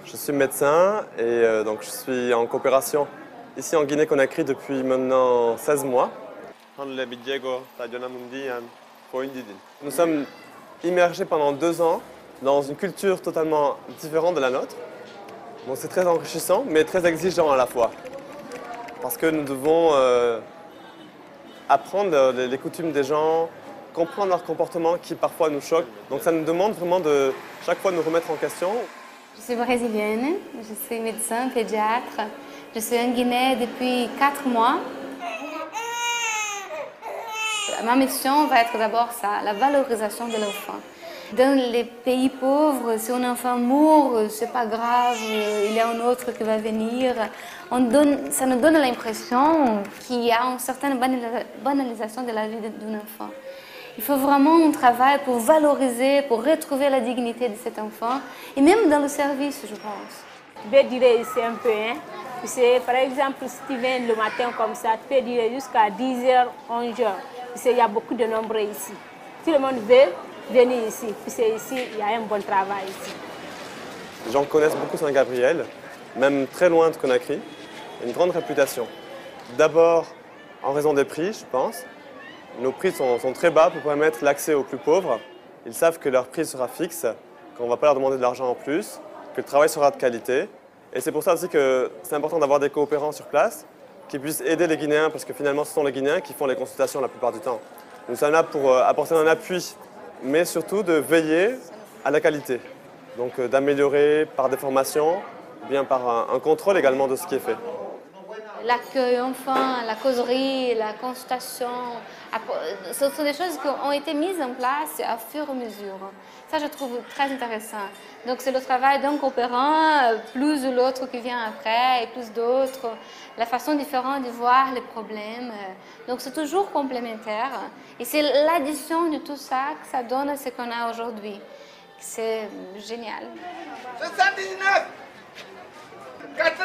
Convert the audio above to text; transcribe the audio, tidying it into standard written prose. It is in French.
Je suis médecin et donc je suis en coopération ici en Guinée-Conakry depuis maintenant 16 mois. Nous sommes immergés pendant 2 ans dans une culture totalement différente de la nôtre. Bon, c'est très enrichissant, mais très exigeant à la fois. Parce que nous devons apprendre les coutumes des gens, comprendre leurs comportements qui parfois nous choquent. Donc ça nous demande vraiment de chaque fois nous remettre en question. Je suis brésilienne, je suis médecin pédiatre. Je suis en Guinée depuis 4 mois. Ma mission va être d'abord ça, la valorisation de l'enfant. Dans les pays pauvres, si un enfant mourt, c'est pas grave, il y a un autre qui va venir. Ça nous donne l'impression qu'il y a une certaine banalisation de la vie d'un enfant. Il faut vraiment un travail pour valoriser, pour retrouver la dignité de cet enfant, et même dans le service, je pense. Je vais durer ici un peu. Tu sais, par exemple, si tu viens le matin comme ça, tu peux durer jusqu'à 10h, 11h. Il y a beaucoup de nombreux ici. Tout le monde veut venir ici. Ici, il y a un bon travail ici. Les gens connaissent beaucoup Saint-Gabriel, même très loin de Conakry. Il y a une grande réputation. D'abord, en raison des prix, je pense. Nos prix sont très bas pour permettre l'accès aux plus pauvres. Ils savent que leur prix sera fixe, qu'on ne va pas leur demander de l'argent en plus, que le travail sera de qualité. Et c'est pour ça aussi que c'est important d'avoir des coopérants sur place qui puissent aider les Guinéens, parce que finalement, ce sont les Guinéens qui font les consultations la plupart du temps. Nous sommes là pour apporter un appui, mais surtout de veiller à la qualité. Donc d'améliorer par des formations, bien par un contrôle également de ce qui est fait. L'accueil enfant, la causerie, la consultation, ce sont des choses qui ont été mises en place à fur et à mesure. Ça, je trouve très intéressant. Donc, c'est le travail d'un coopérant, plus l'autre qui vient après, et plus d'autres, la façon différente de voir les problèmes. Donc, c'est toujours complémentaire. Et c'est l'addition de tout ça que ça donne ce qu'on a aujourd'hui. C'est génial. 79 80